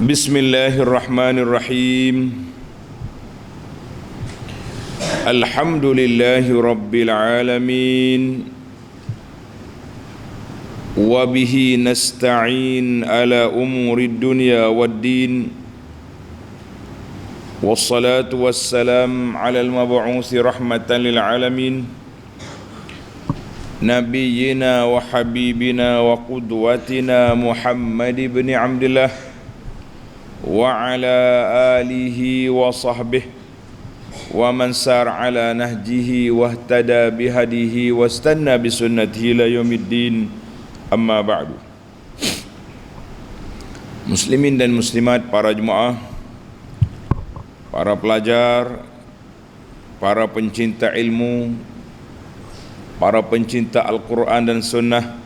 Bismillahirrahmanirrahim. Alhamdulillahi rabbil alamin. Wa bihi nasta'in ala umurid dunya waddin. Wassalatu wassalam ala al-mab'uthi rahmatan lil alamin. Nabiyyina wa habibina wa qudwatina Muhammad ibn Abdullah wa ala alihi wa sahbihi wa man sar ala nahjihi wa ihtada bihadihi wa istanna bi sunnatihi ila yaumiddin, amma ba'du. Muslimin dan muslimat, para jemaah, para pelajar, para pencinta ilmu, para pencinta Al-Quran dan Sunnah,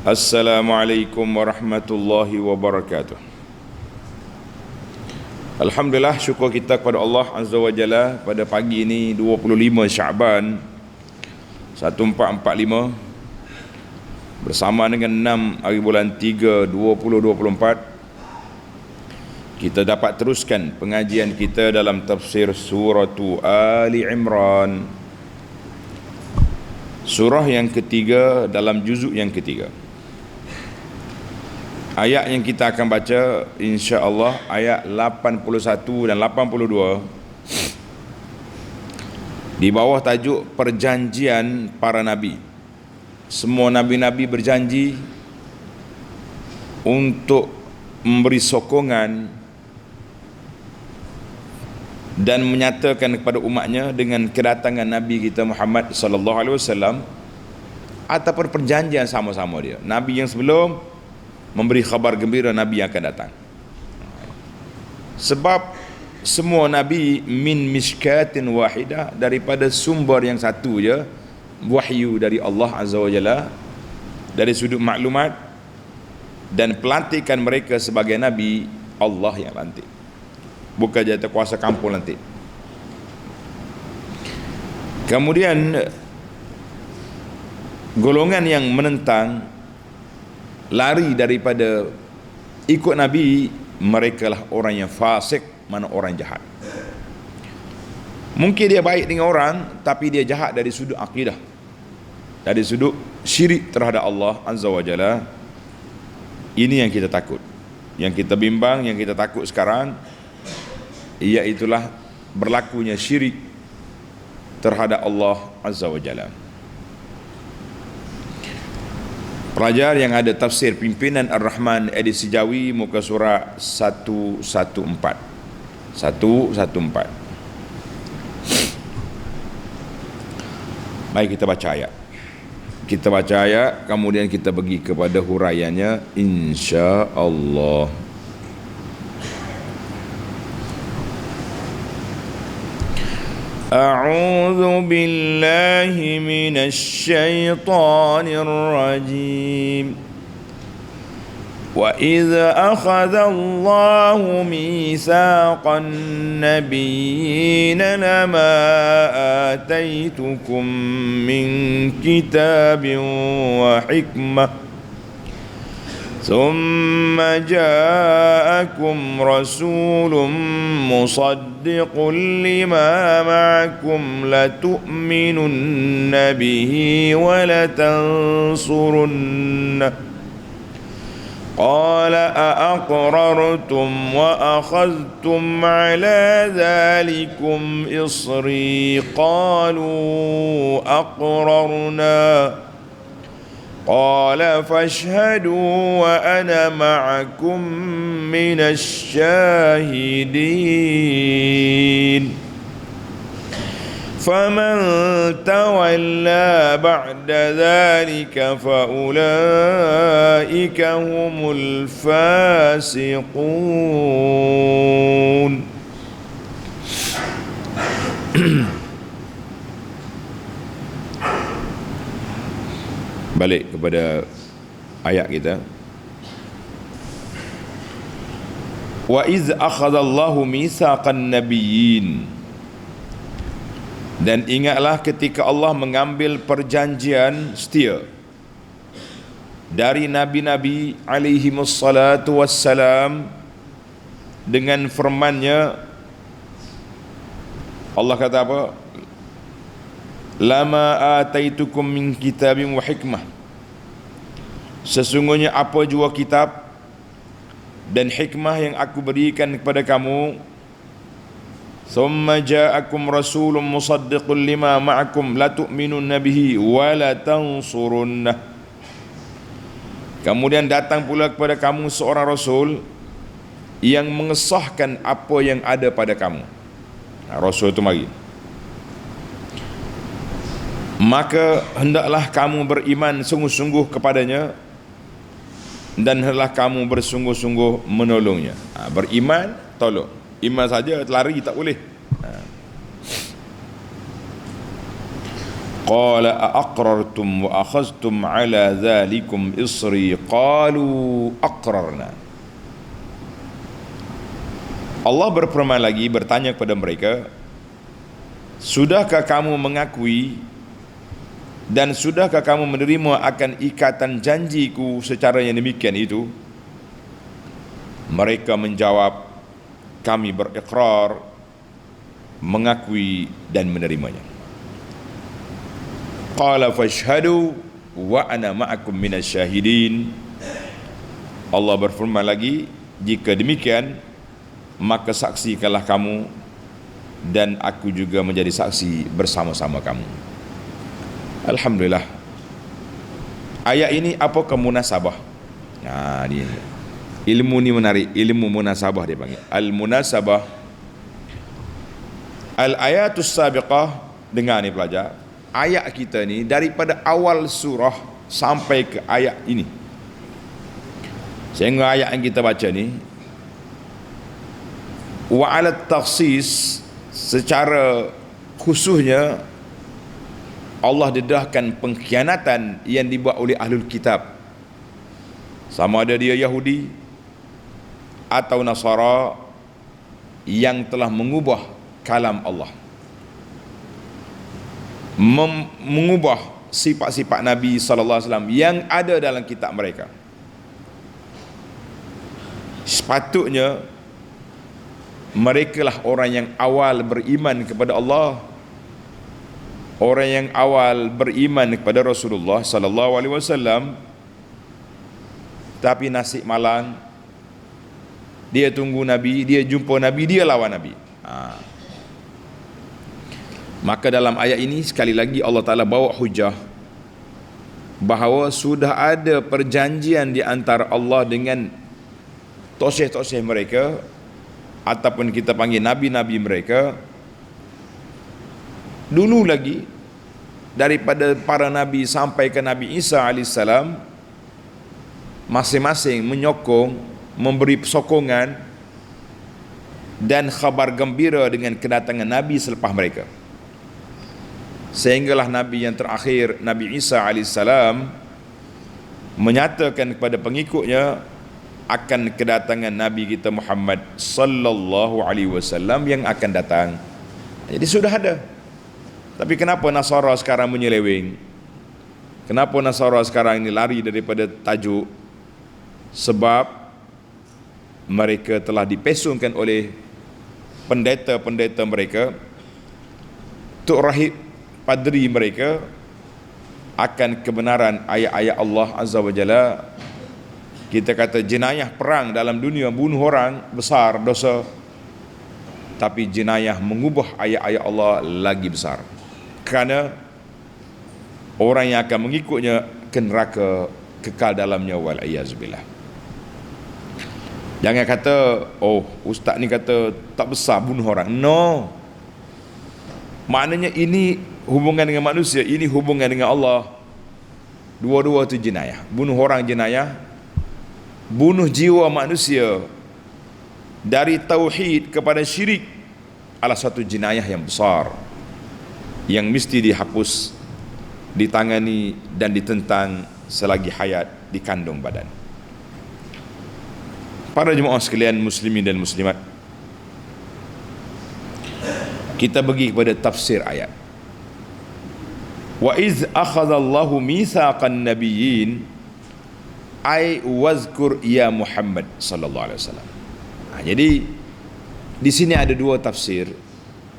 Assalamualaikum warahmatullahi wabarakatuh. Alhamdulillah, syukur kita kepada Allah Azza wa Jalla pada pagi ini 25 Syaban 1445 bersama dengan 6 hari bulan 3 2024, kita dapat teruskan pengajian kita dalam tafsir surah Ali Imran, surah yang ketiga dalam juzuk yang ketiga. Ayat yang kita akan baca insya-Allah ayat 81 dan 82 di bawah tajuk perjanjian para nabi. Semua nabi-nabi berjanji untuk memberi sokongan dan menyatakan kepada umatnya dengan kedatangan Nabi kita Muhammad sallallahu alaihi wasallam ataupun perjanjian sama-sama dia. Nabi yang sebelum memberi khabar gembira Nabi yang akan datang. Sebab semua Nabi min mishkatin wahidah, daripada sumber yang satu je, wahyu dari Allah Azza wa Jalla, dari sudut maklumat, dan pelantikan mereka sebagai Nabi Allah yang lantik, bukan jatuh kuasa kampung lantik. Kemudian golongan yang menentang, lari daripada ikut Nabi, mereka lah orang yang fasik, mana orang jahat. Mungkin dia baik dengan orang, tapi dia jahat dari sudut akidah, dari sudut syirik terhadap Allah Azza wa Jalla. Ini yang kita takut, yang kita bimbang, yang kita takut sekarang, iaitulah berlakunya syirik terhadap Allah Azza wa Jalla. Pelajar yang ada tafsir pimpinan Ar-Rahman edisi Jawi, muka surat 114. Baik, kita baca ayat. Kita baca ayat, kemudian kita pergi kepada huraiannya insya-Allah. أعوذ بالله من الشيطان الرجيم وإذ أخذ الله ميثاق النبيين لما آتيتكم من كتاب وحكمة ثم جاءكم رسول مصدق لما معكم لتؤمنن به ولتنصرنه قال أأقررتم وأخذتم على ذلكم إصري قالوا أقررنا قال فاشهدوا وأنا معكم من الشاهدين فمن تولى بعد ذلك فأولئك هم الفاسقون. Balik kepada ayat kita. Wa iz akhadallahu mitsaqan nabiyyin, dan ingatlah ketika Allah mengambil perjanjian setia dari nabi-nabi alaihimussalatu wassalam dengan firman-Nya. Allah kata apa? Lama ataitukum min kitabin wa hikmah, sesungguhnya apa jua kitab dan hikmah yang aku berikan kepada kamu. Thumma ja'akum rasulun musaddiqun lima ma'akum la tu'minunna bihi wa la tansurunnah. Kemudian datang pula kepada kamu seorang rasul yang mengesahkan apa yang ada pada kamu. Rasul itu mari, maka hendaklah kamu beriman sungguh-sungguh kepadanya dan hendaklah kamu bersungguh-sungguh menolongnya. Beriman, tolong. Iman saja lari tak boleh. Qala aqrartum wa akhadhtum ala dhalikum isri qalu aqrarna. Allah berfirman lagi, bertanya kepada mereka, sudahkah kamu mengakui dan sudahkah kamu menerima akan ikatan janjiku secara yang demikian itu? Mereka menjawab, kami berikrar, mengakui dan menerimanya. Qala fashhadu wa ana ma'akum minasyahidin. Allah berfirman lagi, jika demikian maka saksikanlah kamu dan aku juga menjadi saksi bersama-sama kamu. Alhamdulillah. Ayat ini apa kemunasabah? Ni ilmu ni menarik, ilmu munasabah dia panggil. Al-munasabah. Al-ayatus sabiqah, dengar ni pelajar. Ayat kita ni daripada awal surah sampai ke ayat ini. Sehingga ayat yang kita baca ni, wa ala takhsis, secara khususnya Allah dedahkan pengkhianatan yang dibuat oleh ahlul kitab, sama ada dia Yahudi atau Nasara, yang telah mengubah kalam Allah, mengubah sifat-sifat Nabi SAW yang ada dalam kitab mereka. Sepatutnya mereka lah orang yang awal beriman kepada Allah, orang yang awal beriman kepada Rasulullah sallallahu alaihi wasallam. Tapi nasib malang, dia tunggu Nabi, dia jumpa Nabi, dia lawan Nabi. Maka dalam ayat ini sekali lagi Allah Ta'ala bawa hujah bahawa sudah ada perjanjian di antara Allah dengan toseh-toseh mereka, ataupun kita panggil nabi-nabi mereka. Dulu lagi, daripada para nabi sampai ke Nabi Isa alaihissalam, masing-masing menyokong, memberi sokongan dan khabar gembira dengan kedatangan nabi selepas mereka. Sehinggalah nabi yang terakhir, Nabi Isa alaihissalam, menyatakan kepada pengikutnya akan kedatangan Nabi kita Muhammad sallallahu alaihi wasallam yang akan datang. Jadi sudah ada. Tapi kenapa Nasara sekarang menyeleweng? Kenapa Nasara sekarang ini lari daripada tajuk? Sebab mereka telah dipesongkan oleh pendeta-pendeta mereka, tuk rahib padri mereka, akan kebenaran ayat-ayat Allah Azza wa Jalla. Kita kata jenayah perang dalam dunia, bunuh orang besar dosa, tapi jenayah mengubah ayat-ayat Allah lagi besar, kerana orang yang akan mengikutnya ke neraka kekal dalamnya, wal iyazbillah. Jangan kata, oh ustaz ni kata tak besar bunuh orang. No, maknanya ini hubungan dengan manusia, ini hubungan dengan Allah. Dua-dua itu jenayah. Bunuh orang jenayah, bunuh jiwa manusia dari tauhid kepada syirik adalah satu jenayah yang besar, yang mesti dihapus, ditangani dan ditentang selagi hayat di kandung badan. Para jemaah sekalian, muslimin dan muslimat, kita pergi kepada tafsir ayat. Wa iz akhadallahu mitsaqan nabiyyin ay wazkur ya Muhammad sallallahu alaihi wasallam. Jadi Di sini ada dua tafsir.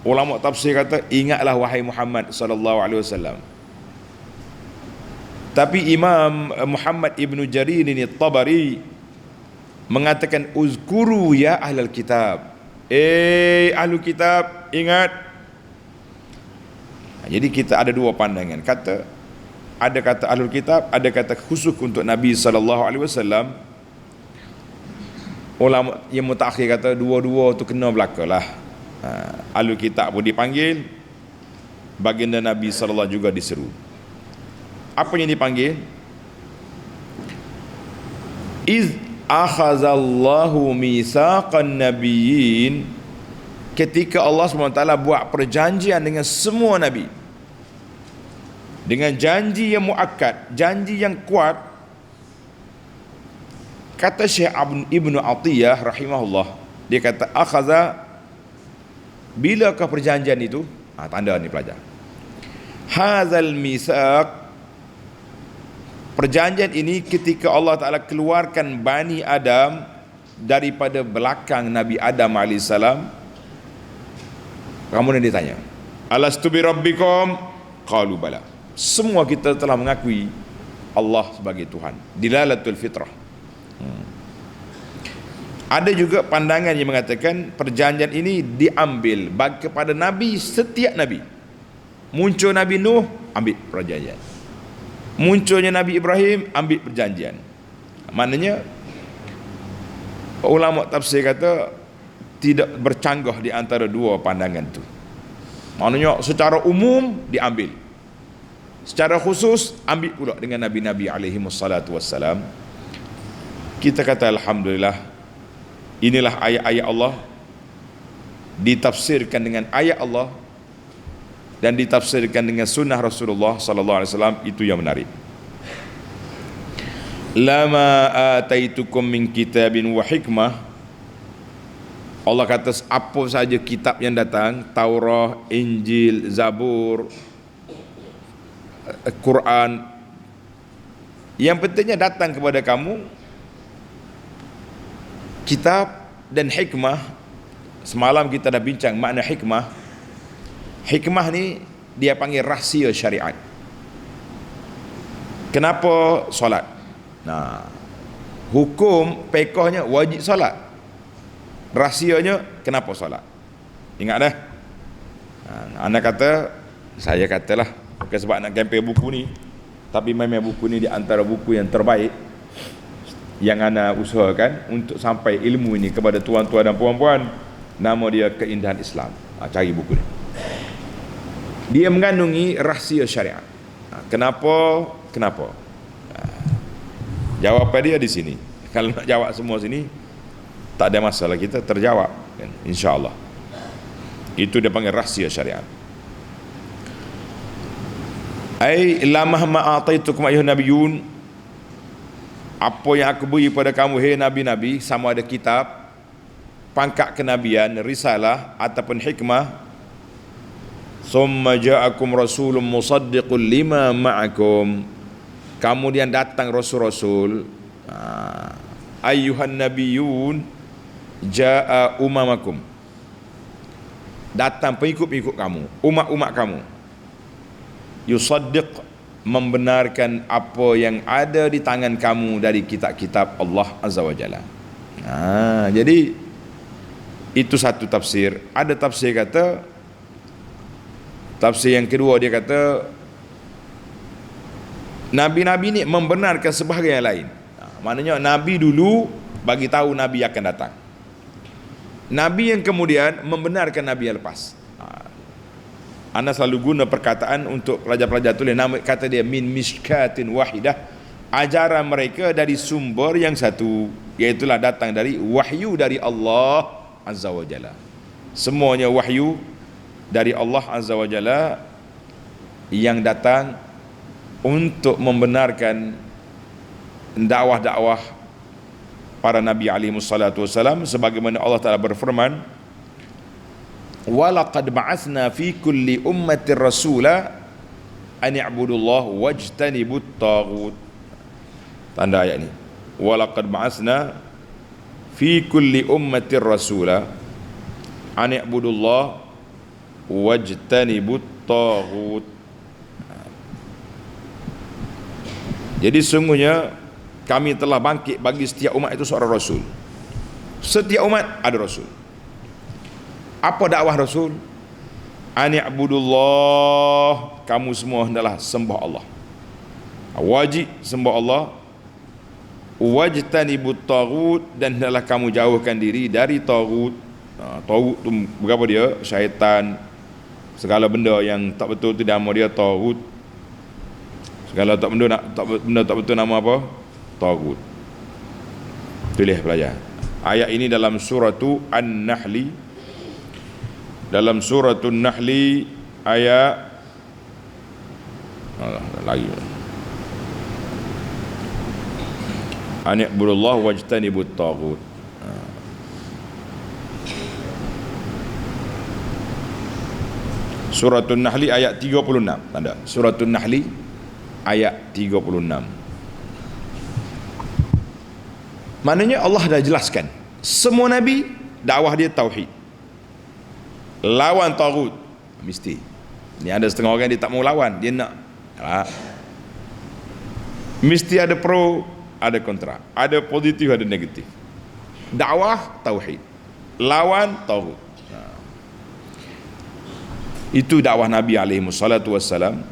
Ulama tafsir kata, ingatlah wahai Muhammad sallallahu alaihi wasallam. Tapi Imam Muhammad Ibn Jarir ini Tabari mengatakan, uzkuru ya ahlul kitab. Ahlul kitab, ingat. Jadi kita ada dua pandangan. Ada kata ahlul kitab, ada kata khusus untuk Nabi sallallahu alaihi wasallam. Ulama yang mutakhir kata dua-dua tu kena belakalah. Ahlul kitab pun dipanggil, baginda Nabi sallallahu juga diseru. Apa yang dipanggil? Iz akhazallahu mitsaqan nabiyyin, ketika Allah SWT buat perjanjian dengan semua nabi, dengan janji yang muakkad, janji yang kuat. Kata Syekh Ibn Atiyah rahimahullah, dia kata akhaza, bilakah perjanjian itu? Tanda ni pelajar. Hazal mitsaq, perjanjian ini ketika Allah Ta'ala keluarkan Bani Adam daripada belakang Nabi Adam AS. Kemudian ditanya, alastu bi rabbikum? Qalu bala. Semua kita telah mengakui Allah sebagai Tuhan. Dilalatul fitrah. Ada juga pandangan yang mengatakan perjanjian ini diambil kepada Nabi, setiap Nabi. Muncul Nabi Nuh, ambil perjanjian. Munculnya Nabi Ibrahim, ambil perjanjian. Maknanya ulama tafsir kata tidak bercanggah di antara dua pandangan itu. Maknanya secara umum diambil, secara khusus ambil pula dengan Nabi-Nabi alaihi wassalatu wassalam. Kita kata alhamdulillah, inilah ayat-ayat Allah ditafsirkan dengan ayat Allah dan ditafsirkan dengan sunnah Rasulullah sallallahu alaihi wasallam. Itu yang menarik. Lama ataitukum min kitabin wa hikmah, Allah kata apa saja kitab yang datang, Taurah, Injil, Zabur, Quran, yang pentingnya datang kepada kamu kitab dan hikmah. Semalam kita dah bincang makna hikmah. Hikmah ni dia panggil rahsia syariat. Kenapa solat? Hukum pekahnya wajib solat. Rahsianya kenapa solat? Ingat dah. Anak kata, saya katalah, bukan sebab nak kempen buku ni, tapi memang buku ni di antara buku yang terbaik yang ana usahakan untuk sampai ilmu ini kepada tuan-tuan dan puan-puan. Nama dia Keindahan Islam. Cari buku ni. Dia mengandungi rahsia syariat. Kenapa? Jawapan dia di sini. Kalau nak jawab semua sini, tak ada masalah, kita terjawab kan? InsyaAllah. Itu dia panggil rahsia syariat. Ai lamah ma'ataitukum ayyuhan nabiyun, apa yang aku beri pada kamu hai nabi-nabi, sama ada kitab, pangkat kenabian, risalah ataupun hikmah. Summa ja'akum rasulun musaddiqun lima ma'akum, kemudian datang rasul-rasul. Ayyuhan nabiyun ja'a umamakum, datang pengikut-pengikut kamu, umat-umat kamu. Yusaddiq, membenarkan apa yang ada di tangan kamu dari kitab-kitab Allah Azza wa Jalla. Jadi itu satu tafsir. Ada tafsir kata, tafsir yang kedua dia kata nabi-nabi ni membenarkan sebahagian yang lain. Maknanya nabi dulu bagi tahu nabi akan datang. Nabi yang kemudian membenarkan nabi yang lepas. Ana selalu guna perkataan untuk pelajar-pelajar tulis, nama kata dia min mishkatin wahidah, ajaran mereka dari sumber yang satu, iaitulah datang dari wahyu dari Allah Azza wa Jalla. Semuanya wahyu dari Allah Azza wa Jalla yang datang untuk membenarkan dakwah-dakwah para nabi alaihi wassalatu wassalam, sebagaimana Allah Ta'ala berfirman, walaqad ba'atsna fi kulli ummatin rasula an i'budullah wajtanibut taghut. Tanda ayat ni, walaqad ba'atsna fi kulli ummatin rasula, Ani'budullah wajtanibut taghut. Jadi sungguhnya kami telah bangkit bagi setiap umat itu seorang rasul. Setiap umat ada rasul. Apa dakwah rasul? Ani'budullah, kamu semua hendaklah sembah Allah. Wajib sembah Allah. Wajtanibut taghut, dan hendaklah kamu jauhkan diri dari taghut. Taghut tu berapa dia? Syaitan, segala benda yang tak betul tu nama dia taghut. Segala benda tak betul nama apa? Taghut. Tulis pelajar. Ayat ini dalam suratu An-Nahli. Dalam suratun Nahli ayat lagi. Ani'budullah wajtanibut taghut. Suratun Nahli ayat 36. Tanda. Suratun Nahli ayat 36. Maknanya Allah dah jelaskan, semua nabi dakwah dia tauhid, lawan taghut. Mesti ni ada setengah orang dia tak mau lawan, dia nak mesti ada pro, ada kontra, ada positif, ada negatif. Dakwah tauhid, lawan taghut. Itu dakwah Nabi alaihi wassalatu wassalam.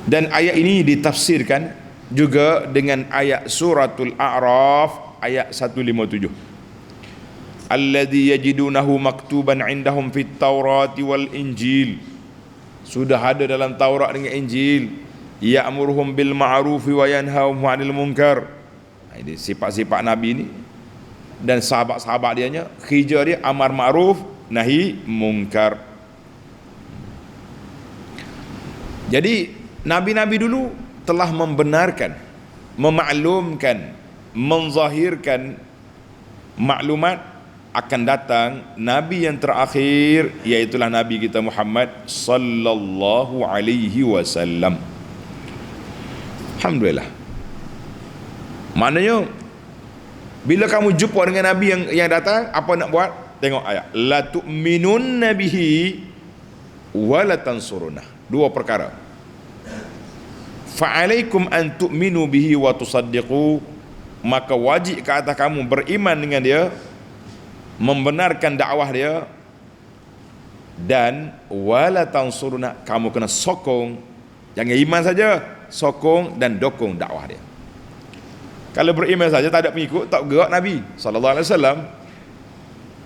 Dan ayat ini ditafsirkan juga dengan ayat suratul A'raf ayat 157. Alladzi yajidunahu maktuban indahum fit Taurati wal Injil. Sudah ada dalam Taurat dengan Injil. Ya'muruhum bil ma'rufi wa yanhahum 'anil munkar. Ini sifat-sifat Nabi ini. Dan sahabat-sahabat dianya, kerja dia amar ma'ruf nahi munkar. Jadi nabi-nabi dulu telah membenarkan, memaklumkan, menzahirkan maklumat akan datang nabi yang terakhir, iaitulah nabi kita Muhammad sallallahu alaihi wasallam. Alhamdulillah. Maknanya bila kamu jumpa dengan nabi yang datang, apa nak buat? Tengok ayat, la tu'minunna bihi wa la tansurunah. Dua perkara. Fa'alaikum an tu'minu bihi wa tusaddiqu, maka wajib ke atas kamu beriman dengan dia, membenarkan dakwah dia, dan wala tansuruna, kamu kena sokong, jangan iman saja, sokong dan dokong dakwah dia. Kalau beriman saja tak ada pengikut, tak gerak Nabi sallallahu alaihi wasallam.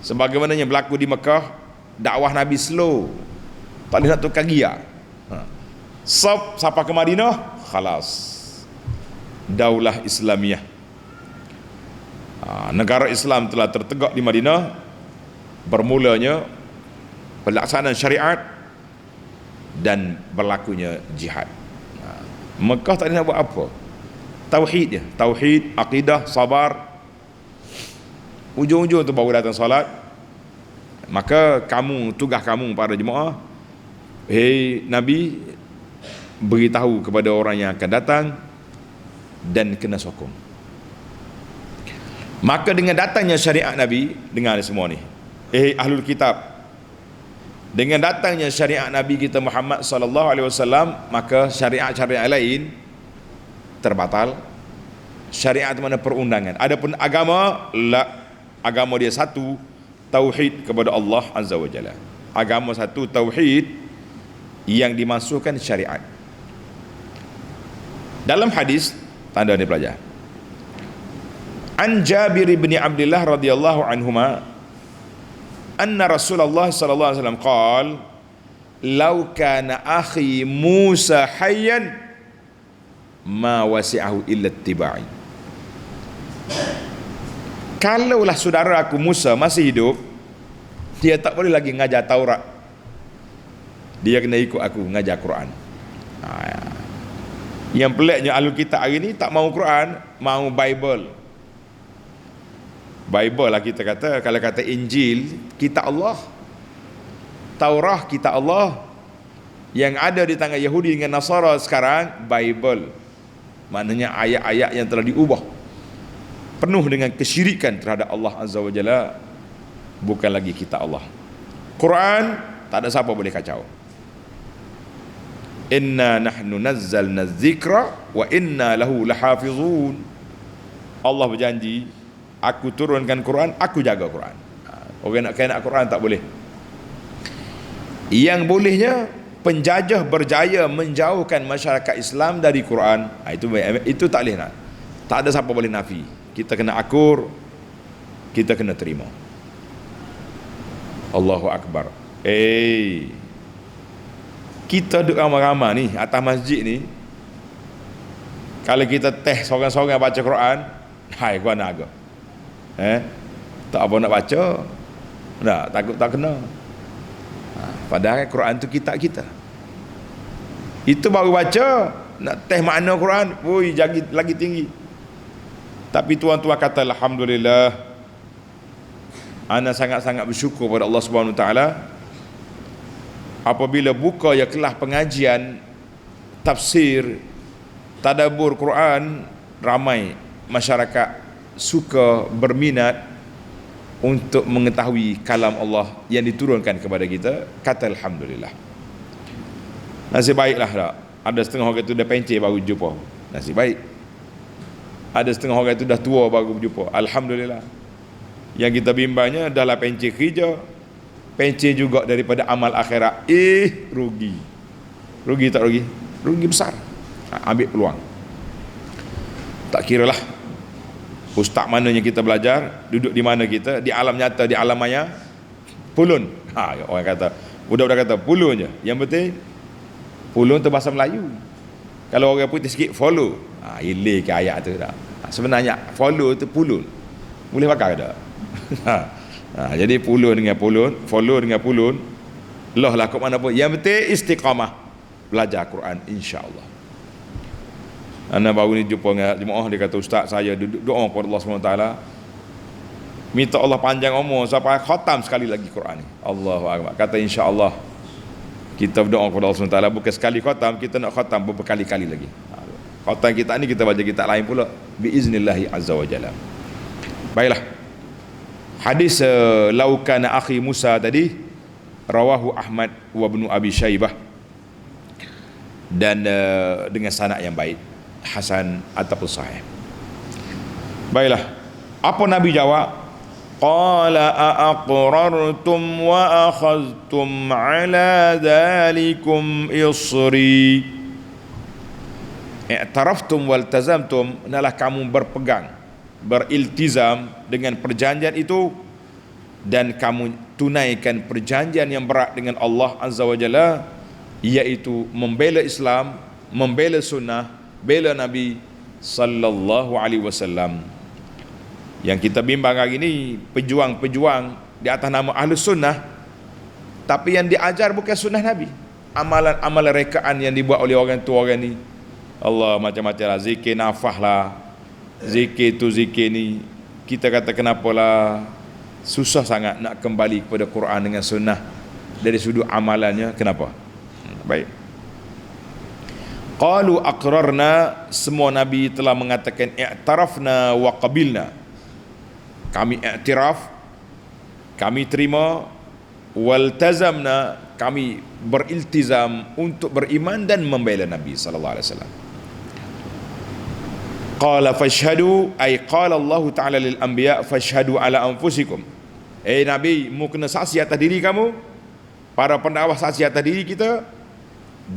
Sebagaimana yang berlaku di Mekah, dakwah Nabi slow, tak ada nak tukar gia. Sampai ke Madinah, khalas, daulah Islamiyah. Negara Islam telah tertegak di Madinah. Bermulanya pelaksanaan syariat dan berlakunya jihad. Mekah tak ada nak buat apa, tauhid dia, tauhid, akidah, sabar. Ujung-ujung tu baru datang solat. Maka kamu, tugas kamu para jemaah, hei Nabi, beritahu kepada orang yang akan datang dan kena sokong. Maka dengan datangnya syariat Nabi, dengar semua ni, ahlul kitab, dengan datangnya syariat Nabi kita Muhammad sallallahu alaihi wasallam, maka syariat-syariat lain terbatal. Syariat mana perundangan. Adapun agama, agama dia satu, tauhid kepada Allah azza wa jalla. Agama satu, tauhid, yang dimasukkan syariat. Dalam hadis, tanda ni pelajar, an Jabir bin Abdullah radhiyallahu anhuma anna Rasulullah sallallahu alaihi wasallam qala law kana akhi Musa hayyan ma wasi'ahu illa ittiba'i. Kalaulah saudara aku Musa masih hidup, dia tak boleh lagi ngajar Taurat, dia kena ikut aku ngajar Quran. Yang peliknya ahlul kitab hari ni tak mau Quran, mau Bible. Bible lah kita kata. Kalau kata Injil, kitab Allah. Taurah, kitab Allah. Yang ada di tangan Yahudi dengan Nasara sekarang, Bible. Maknanya ayat-ayat yang telah diubah, penuh dengan kesyirikan terhadap Allah Azza wa Jalla. bukan lagi kitab Allah. Quran tak ada siapa boleh kacau. Inna nahnu nazzalna dzikra wa inna lahu lahafizun. Allah berjanji, aku turunkan Quran, aku jaga Quran. Orang nak kena Quran tak boleh. Yang bolehnya penjajah berjaya menjauhkan masyarakat Islam dari Quran, itu tak boleh nak. Tak ada siapa boleh nafi. Kita kena akur, kita kena terima. Allahu Akbar. Kita duduk ramai-ramai ni atas masjid ni, kalau kita teh seorang-seorang baca Quran, hai gua nak agak tak apa nak baca, tak, takut tak kena. Padahal Quran tu kitab kita. Itu baru baca, nak teh makna Quran, woi lagi tinggi. Tapi tuan-tuan kata alhamdulillah, ana sangat-sangat bersyukur pada Allah Subhanahu Wa Taala. Apabila buka ya kelas pengajian tafsir tadabbur Quran, ramai masyarakat suka berminat untuk mengetahui kalam Allah yang diturunkan kepada kita. Kata alhamdulillah. Nasib baiklah tak? Ada setengah orang itu dah pencet baru jumpa. Nasib baik. Ada setengah orang itu dah tua baru jumpa. Alhamdulillah. Yang kita bimbangnya adalah pencet kerja, pencet juga daripada amal akhirat. Rugi. Rugi tak rugi? Rugi besar. Ambil peluang. Tak kiralah ustaz mana yang kita belajar, duduk di mana kita, di alam nyata, di alam maya, pulun. Orang kata, budak-budak kata pulun je. Yang penting pulun tu bahasa Melayu. Kalau orang putih sikit follow. Ilik ke ayat tu dah. Sebenarnya follow tu pulun. Boleh pakai tak? Jadi pulun dengan pulun, follow dengan pulun, lah kat mana pun. Yang penting istiqamah belajar Quran, insya-Allah. Ana baru ni jumpa dengan jemaah, dia kata ustaz saya duduk doa kepada Allah SWT, minta Allah panjang umur sampai khatam sekali lagi Quran ni. Allahu akbar. Kata insya-Allah kita berdoa kepada Allah SWT, bukan sekali khatam, kita nak khatam berkali-kali lagi. Khatam kita ni kita baca kitab lain pula biiznillahi azza wa jalla. Baiklah. Hadis laukana akhi Musa tadi rawahu Ahmad wa Ibnu Abi Syaibah, dan dengan sanad yang baik, hasan ataupun sahih. Baiklah, apa Nabi jawab? Qala aqrartum wa akhadhtum ala dhalikum isri. I'taraftum wal tazamtum, adalah kamu berpegang, beriltizam dengan perjanjian itu, dan kamu tunaikan perjanjian yang berat dengan Allah Azza wa Jalla, iaitu membela Islam, membela sunnah, bela Nabi sallallahu alaihi wasallam. Yang kita bimbang hari ini, pejuang-pejuang di atas nama Ahlus Sunnah, tapi yang diajar bukan sunnah Nabi. Amalan-amalan rekaan yang dibuat oleh orang tua orang ni, Allah macam-macam lah, zikir nafah lah, zikir tu zikir ni. Kita kata kenapalah susah sangat nak kembali kepada Quran dengan sunnah dari sudut amalannya. Kenapa? Baik. Qalu aqrarna, semua Nabi telah mengatakan i'tarafna wa qabilna, kami i'tiraf, kami terima, waltazamna, kami beriltizam untuk beriman dan membela Nabi sallallahu alaihi wasallam. Qala fashhadu, ay qala Allah Ta'ala lil anbiya fashhadu ala anfusikum. Nabi, mu kena saksi atas diri kamu, para pendakwah saksi atas diri kita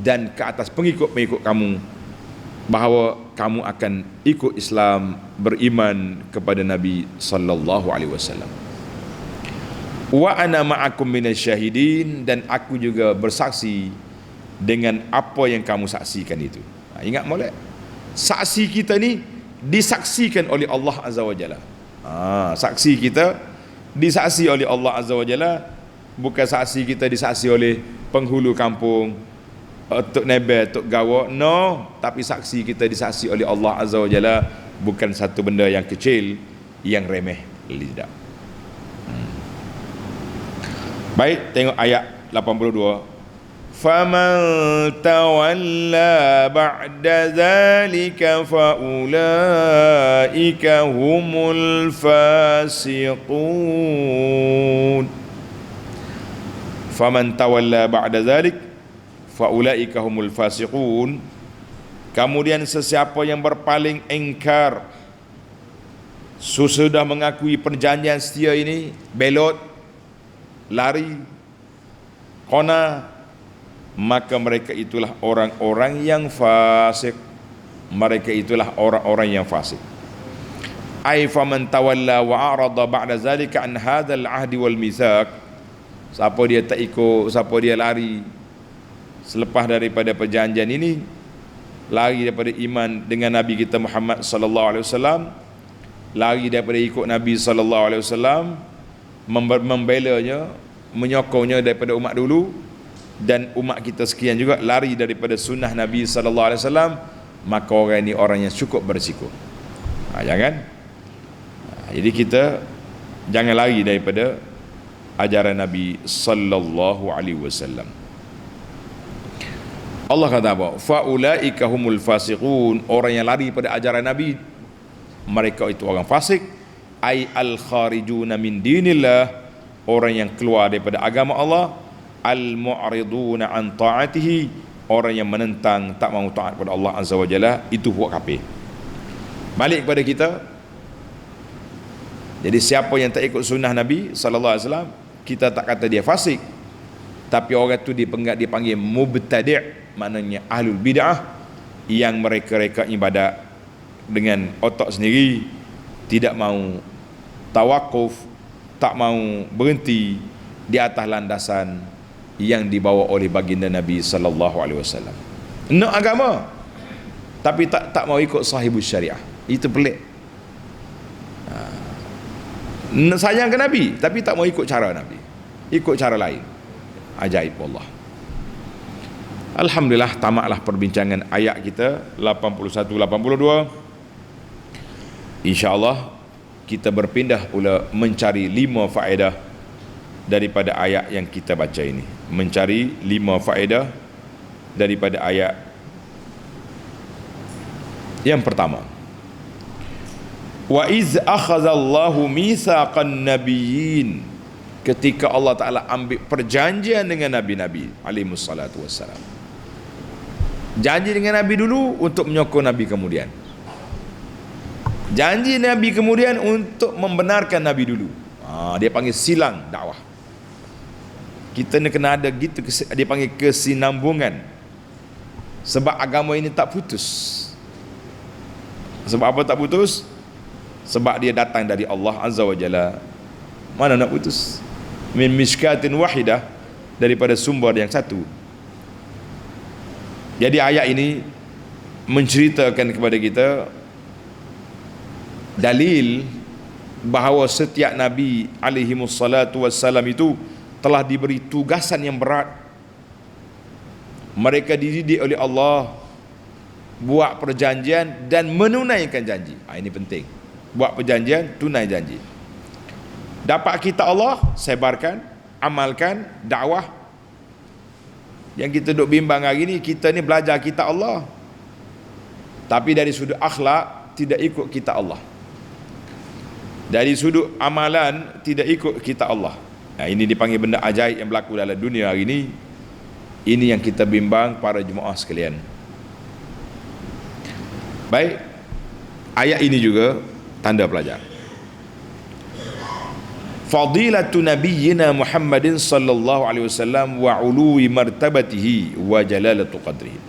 dan ke atas pengikut-pengikut kamu, bahawa kamu akan ikut Islam, beriman kepada Nabi sallallahu alaihi wasallam. Wa ana ma'akum minasyahidin, dan aku juga bersaksi dengan apa yang kamu saksikan itu. Ingat molek, saksi kita ni disaksikan oleh Allah Azza wa Jalla. Saksi kita disaksi oleh Allah Azza wa Jalla, bukan saksi kita disaksi oleh penghulu kampung, Tok Nebel, Tok Gawa, no. Tapi saksi kita disaksi oleh Allah Azza wa Jalla, bukan satu benda yang kecil, yang remeh tidak. Baik, tengok ayat 82. فَمَنْ تَوَلَّى بَعْدَ ذَلِكَ فَأُولَئِكَ ulaika humul fasiqun. Faman tawalla ba'da dhalik fa ulaika humul fasiqun. Kemudian sesiapa yang berpaling engkar sesudah mengakui perjanjian setia ini, belot, lari, qana, maka mereka itulah orang-orang yang fasik. Mereka itulah orang-orang yang fasik. Ai faman tawalla wa arada ba'da zalika an hadzal ahdi wal mitsaq. Siapa dia tak ikut, siapa dia lari selepas daripada perjanjian ini, lari daripada iman dengan Nabi kita Muhammad sallallahu alaihi wasallam, lari daripada ikut Nabi sallallahu alaihi wasallam, membelanya, menyokongnya daripada umat dulu, dan umat kita sekian juga lari daripada sunnah Nabi sallallahu alaihi wasallam, maka orang ini orang yang cukup berisiko. Jangan. Jadi kita jangan lari daripada ajaran Nabi sallallahu alaihi wasallam. Allah kata apa? Fa ulaika humul fasiqun. Orang yang lari pada ajaran Nabi, mereka itu orang fasik. Ai al kharijuna min dinillah, orang yang keluar daripada agama Allah. Al mu'riduna an ta'atihi, orang yang menentang, tak mahu taat kepada Allah azza wa jalla, itu buat kafir. Balik kepada kita. Jadi siapa yang tak ikut sunnah Nabi sallallahu alaihi wasallam, kita tak kata dia fasik, tapi orang tu dipanggil mubtadi', maknanya ahlul bid'ah, yang mereka ibadat dengan otak sendiri, tidak mau tawakuf, tak mau berhenti di atas landasan yang dibawa oleh baginda Nabi sallallahu alaihi wasallam. Nak agama tapi tak mau ikut sahibus syariah. Itu pelik. Sayang ke Nabi tapi tak mau ikut cara Nabi, ikut cara lain. Ajaib Allah. Alhamdulillah, tamatlah perbincangan ayat kita 81-82. InsyaAllah kita berpindah pula mencari 5 faedah daripada ayat yang kita baca ini. Mencari 5 faedah daripada ayat yang pertama. Wa iz akhadallahu mitsaqan nabiyyin, ketika Allah Ta'ala ambil perjanjian dengan Nabi-Nabi alaihimus salatu wassalam. Janji dengan Nabi dulu untuk menyokong Nabi kemudian. Janji Nabi kemudian untuk membenarkan Nabi dulu. Dia panggil silang dakwah. Kita ni kena ada gitu, dia panggil kesinambungan. Sebab agama ini tak putus. Sebab apa tak putus? Sebab dia datang dari Allah azza wa jalla. Mana nak putus? Min mishkatin wahidah, daripada sumber yang satu. Jadi ayat ini menceritakan kepada kita dalil bahawa setiap Nabi alaihimus salatu wassalam itu telah diberi tugasan yang berat. Mereka dididik oleh Allah buat perjanjian dan menunaikan janji. Ini penting. Buat perjanjian, tunai janji. Dapat kita Allah, sebarkan, amalkan, dakwah. Yang kita duk bimbang hari ni, kita ni belajar kita Allah, tapi dari sudut akhlak tidak ikut kita Allah. Dari sudut amalan tidak ikut kita Allah. Ini dipanggil benda ajaib yang berlaku dalam dunia hari ni. Ini yang kita bimbang para jemaah sekalian. Baik, ayat ini juga tanda pelajar. Fadilatu nabiyyina Muhammadin sallallahu alaihi wasallam wa ului martabatihi wa jalalatu qadrihi.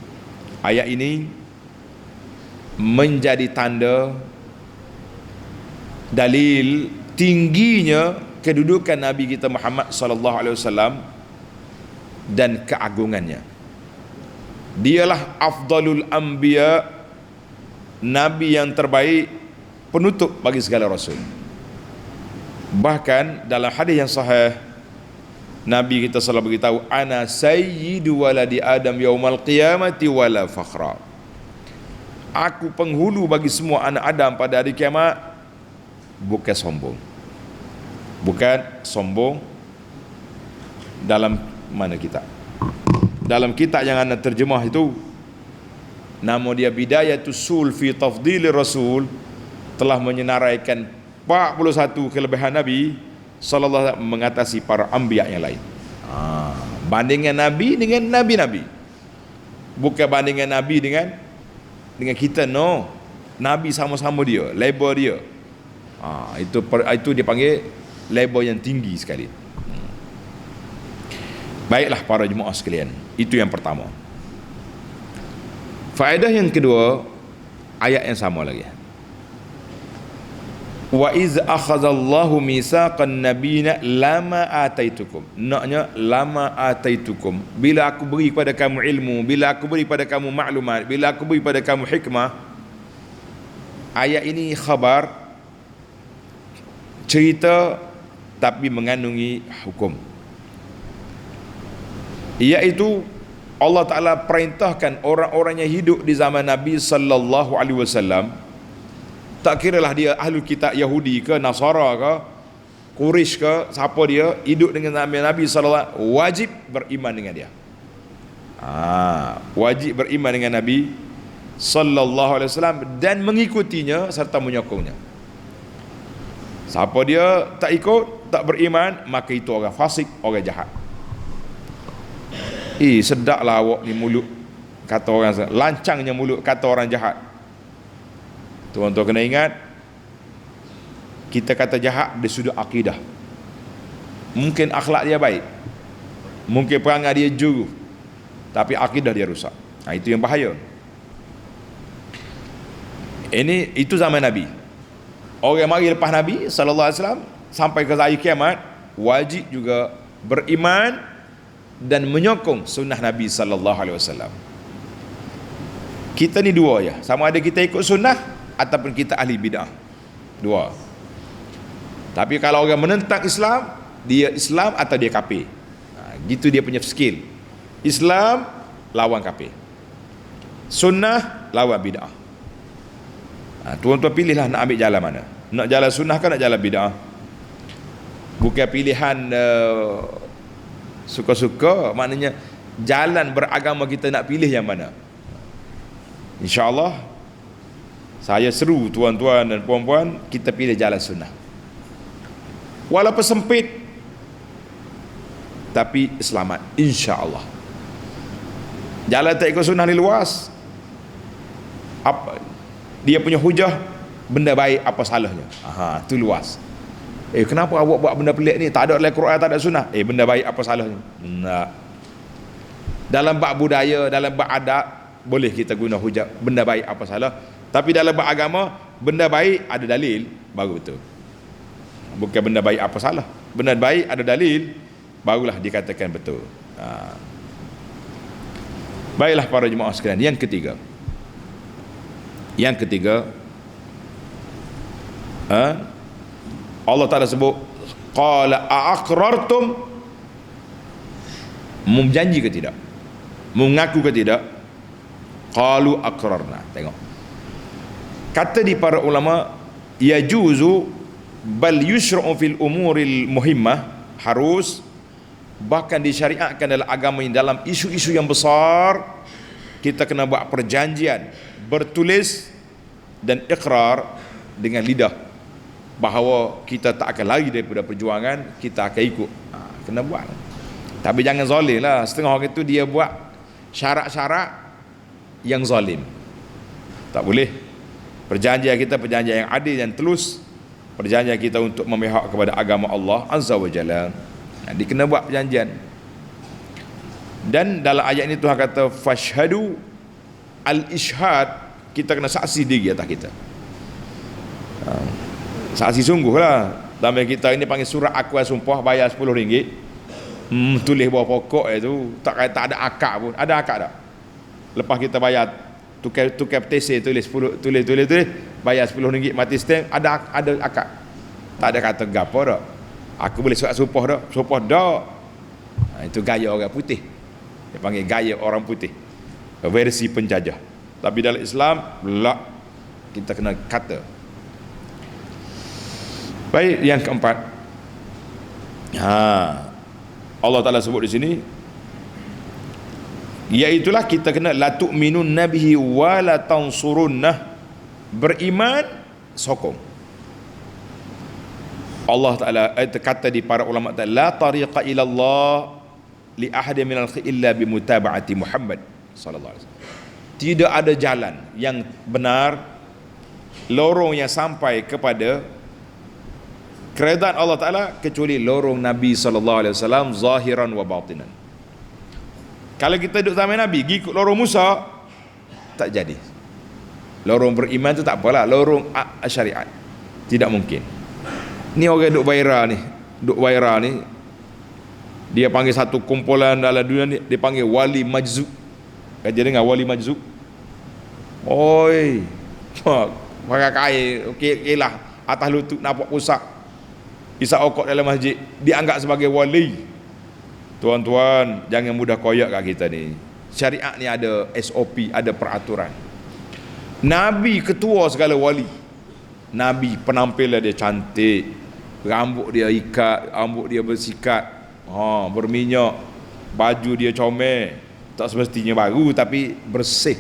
Ayat ini menjadi tanda dalil tingginya kedudukan Nabi kita Muhammad sallallahu alaihi wasallam dan keagungannya. Dialah afdalul anbiya, nabi yang terbaik, penutup bagi segala rasul. Bahkan dalam hadis yang sahih, Nabi kita selalu beritahu, ana sayyidu waladi Adam yaumal qiyamati wala fakhra. Aku penghulu bagi semua anak Adam pada hari kiamat, bukan sombong. Bukan sombong dalam mana kitab? Dalam kitab yang anda terjemah itu, nama dia Bidayatus Sul fi Tafdhili Rasul, telah menyenaraikan 41 kelebihan Nabi sallallahu alaihi wasallam mengatasi para anbiya yang lain. Bandingkan Nabi dengan nabi-nabi. Bukan bandingkan Nabi dengan kita, no. Nabi sama-sama dia, label dia. Itu dia panggil label yang tinggi sekali. Baiklah para jemaah sekalian, itu yang pertama. Faedah yang kedua, ayat yang sama lagi. Wa iz akhadallahu mitsaqan nabiyina lama ataitukum. Naknya lama ataitukum. Bila aku beri pada kamu ilmu, bila aku beri pada kamu maklumat, bila aku beri pada kamu hikmah. Ayat ini khabar, cerita, tapi mengandungi hukum. Iaitu Allah Ta'ala perintahkan orang-orang yang hidup di zaman Nabi sallallahu alaihi wasallam, tak kiralah dia ahli kitab Yahudi ke, Nasara ke, Quraisy ke, siapa dia, hidup dengan Nabi sallallahu alaihi wasallam, wajib beriman dengan dia. Wajib beriman dengan Nabi sallallahu alaihi wasallam dan mengikutinya serta menyokongnya. Siapa dia tak ikut, tak beriman, maka itu orang fasik, orang jahat. Sedaklah awak ni mulut, kata orang, lancangnya mulut kata orang jahat. Tuan-tuan kena ingat, kita kata jahat dari sudut akidah. Mungkin akhlak dia baik, mungkin perangai dia juru, tapi akidah dia rusak. Itu yang bahaya. Itu zaman Nabi. Orang yang mari lepas Nabi sallallahu alaihi wasallam sampai ke hari kiamat wajib juga beriman dan menyokong sunnah Nabi sallallahu alaihi wasallam. Kita ni dua ya, sama ada kita ikut sunnah ataupun kita ahli bid'ah. Dua. Tapi kalau orang menentang Islam, dia Islam atau dia kafir. Gitu dia punya skill. Islam lawan kafir, sunnah lawan bid'ah. Tuan-tuan pilihlah nak ambil jalan mana. Nak jalan sunnah ke nak jalan bid'ah? Bukan pilihan suka-suka, maknanya jalan beragama kita nak pilih yang mana. InsyaAllah saya seru tuan-tuan dan puan-puan, kita pilih jalan sunnah. Walaupun sempit, tapi selamat, insya-Allah. Jalan tak ikut sunnah ni luas. Apa dia punya hujah, benda baik apa salahnya? Tu luas. Kenapa awak buat benda pelik ni? Tak ada dalam Quran, tak ada sunnah. Benda baik apa salahnya? Tak. Dalam bab budaya, dalam bab adat, boleh kita guna hujah benda baik apa salah. Tapi dalam bab agama, benda baik ada dalil, baru betul. Bukan benda baik apa salah. Benda baik ada dalil, barulah dikatakan betul. Baiklah para jemaah sekalian, yang ketiga. Allah Ta'ala sebut, qala a'aqrartum, menjanji ke tidak, mengaku ke tidak? Qalu aqrarna. Tengok, kata di para ulama, yajuzu bal yushra'u fil umuril muhimmah, harus bahkan disyariatkan dalam agama ini, dalam isu-isu yang besar kita kena buat perjanjian, bertulis dan ikrar dengan lidah bahawa kita tak akan lari daripada perjuangan, kita akan ikut. Kena buat. Tapi jangan zalim lah. Setengah orang itu dia buat syarat-syarat yang zalim. Tak boleh. Perjanjian kita perjanjian yang adil dan telus. Perjanjian kita untuk memihak kepada agama Allah Azza wa Jalla. Dia kena buat perjanjian. Dan dalam ayat ini Tuhan kata fashhadu, al-ishhad, kita kena saksi diri atas kita. Saksi sungguh lah. Dalam kita ini panggil surat akuan sumpah, bayar RM10. Tulis bawah pokok itu, tak ada akad pun. Ada akad tak? Lepas kita bayar tukar petisi, tulis bayar RM10, mati stamp, ada akad. Tak ada kata gapo dak. Aku boleh surat sumpah dak. Sumpah dak. Itu gaya orang putih. Dia panggil gaya orang putih, versi penjajah. Tapi dalam Islam, la, kita kena kata. Baik, yang keempat, Allah Ta'ala sebut di sini, iaitulah kita kena la tu'minun nabihi wa la tansurunnah, beriman sokong. Allah Ta'ala kata di para ulama Ta'ala, la tariqa ilallah li ahadin minal khair illa bimutaba'ati Muhammad sallallahu alaihi wasallam. Tidak ada jalan yang benar, lorong yang sampai kepada keredaan Allah Ta'ala kecuali lorong Nabi sallallahu alaihi wasallam zahiran wa batinan. Kalau kita duduk zaman Nabi ikut lorong Musa, tak jadi. Lorong beriman tu tak apalah, lorong syariat tidak mungkin. Ni orang duk Baira ni, dia panggil satu kumpulan dalam dunia ni, dia panggil wali majzub. Kau dengar wali majzub? Oi, pakai kain, okey lah, atas lutut nampak pusat, isap okok dalam masjid, dianggap sebagai wali. Tuan-tuan, jangan mudah koyak kat kita ni. Syariat ni ada SOP, ada peraturan. Nabi ketua segala wali. Nabi penampilan dia cantik, rambut dia ikat, rambut dia bersikat, berminyak, baju dia comel, tak semestinya baru tapi bersih.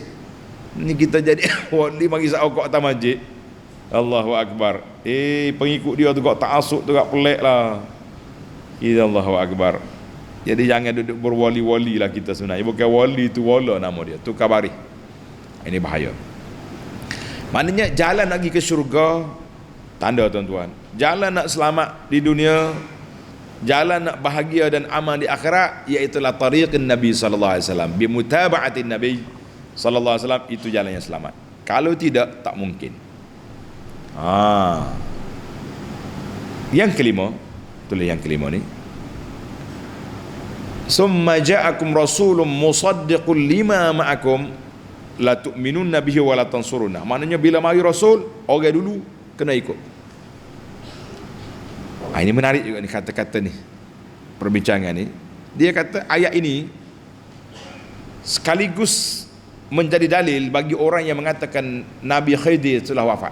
Ni kita jadi wali bagi isap okok atas masjid. Allahu Akbar. Pengikut dia tu kok tak asuk tu kok pelik lah. Allahu Akbar. Jadi jangan duduk berwali-wali lah kita sebenarnya. Bukan wali tu wala nama dia, tu kabari. Ini bahaya. Maknanya jalan lagi ke syurga, tanda tuan-tuan, jalan nak selamat di dunia, jalan nak bahagia dan aman di akhirat, iaitulah tariqin Nabi sallallahu alaihi wasallam, bi mutaba'atin Nabi sallallahu alaihi wasallam, itu jalan yang selamat. Kalau tidak, tak mungkin. Yang kelima, tulis yang kelima ni, summa ja'akum rasulun musaddiqun lima ma'akum la tu'minunna bihi wa la tansurunna. Maknanya bila mari rasul, orang dulu kena ikut. Ini menarik juga ni kata-kata ni, perbincangan ni. Dia kata ayat ini sekaligus menjadi dalil bagi orang yang mengatakan Nabi Khidir telah wafat.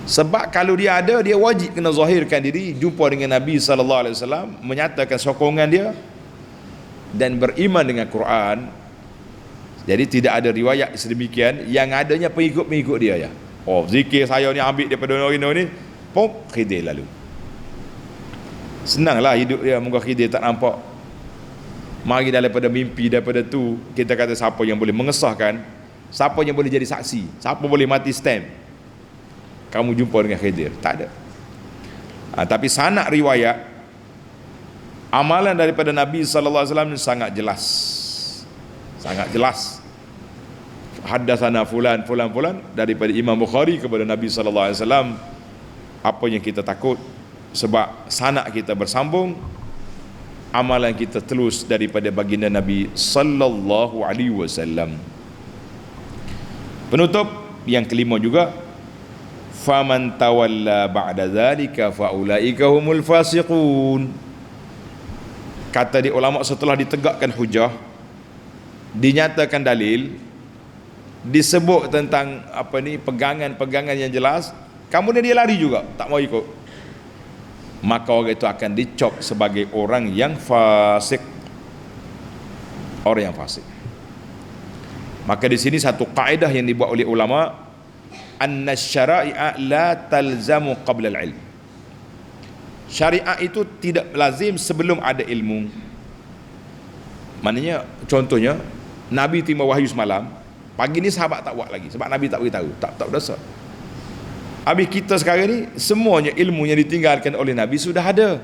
Sebab kalau dia ada, dia wajib kena zahirkan diri, jumpa dengan Nabi sallallahu alaihi wasallam, menyatakan sokongan dia dan beriman dengan Quran. Jadi tidak ada riwayat sedemikian, yang adanya pengikut-pengikut dia ya. Zikir saya ni ambil daripada orang ni, pom Khidir lalu. Senanglah hidup dia, moga Khidir tak nampak. Mari daripada mimpi, daripada tu kita kata siapa yang boleh mengesahkan, siapa yang boleh jadi saksi, siapa boleh mati stamp kamu jumpa dengan Khidir? Tak ada. Tapi sanad riwayat amalan daripada Nabi sallallahu alaihi wasallam sangat jelas. Sangat jelas. Haddatsana fulan daripada Imam Bukhari kepada Nabi sallallahu alaihi wasallam. Apa yang kita takut, sebab sanad kita bersambung, amalan kita terus daripada baginda Nabi sallallahu alaihi wasallam. Penutup yang kelima juga, faman tawalla ba'da dzalika faulaika humul fasiqun. Kata di ulama, setelah ditegakkan hujah, dinyatakan dalil, disebut tentang pegangan yang jelas, kemudian dia lari juga, tak mau ikut, maka orang itu akan dicop sebagai orang yang fasik. Orang yang fasik. Maka di sini satu kaedah yang dibuat oleh ulama, anna syara'i'a la talzamu qabla al-ilm. Syariat itu tidak lazim sebelum ada ilmu. Maknanya contohnya Nabi terima wahyu semalam, pagi ni sahabat tak buat lagi sebab Nabi tak beritahu, tak berdosa. Habis kita sekarang ni semuanya ilmu yang ditinggalkan oleh Nabi sudah ada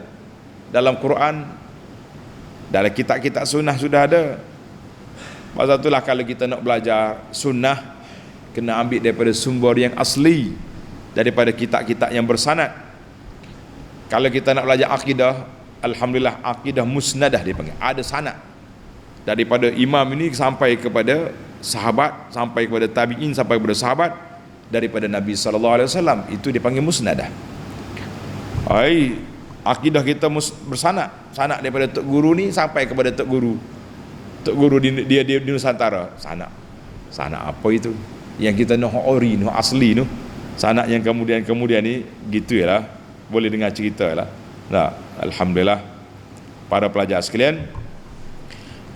dalam Quran, dalam kitab-kitab sunnah sudah ada. Pasal itulah kalau kita nak belajar sunnah, kena ambil daripada sumber yang asli, daripada kitab-kitab yang bersanad. Kalau kita nak belajar akidah, alhamdulillah akidah musnadah dipanggil, ada sanad daripada imam ini sampai kepada sahabat, sampai kepada tabi'in, sampai kepada sahabat, daripada Nabi sallallahu alaihi wasallam, itu dipanggil musnadah. Akidah kita bersanad, sanad daripada tok guru ni sampai kepada tok guru. Tok guru dia di Nusantara, sanad. Sanad apa itu? Yang kita noh ori, noh asli noh, sanad yang kemudian ni gitu yalah, boleh dengar cerita lah. Nah, alhamdulillah para pelajar sekalian,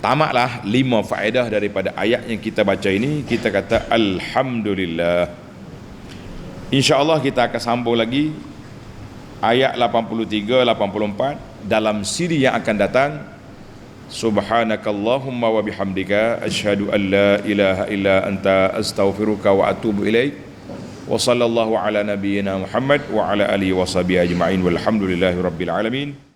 tamatlah 5 faedah daripada ayat yang kita baca ini. Kita kata alhamdulillah. InsyaAllah kita akan sambung lagi ayat 83, 84 dalam siri yang akan datang. Subhanakallahumma wa bihamdika asyhadu an la ilaha illa anta astaghfiruka wa atubu ilaik. Wa sallallahu ala nabiyyina Muhammad wa ala alihi wa sahbihi ajma'in walhamdulillahi rabbil alamin.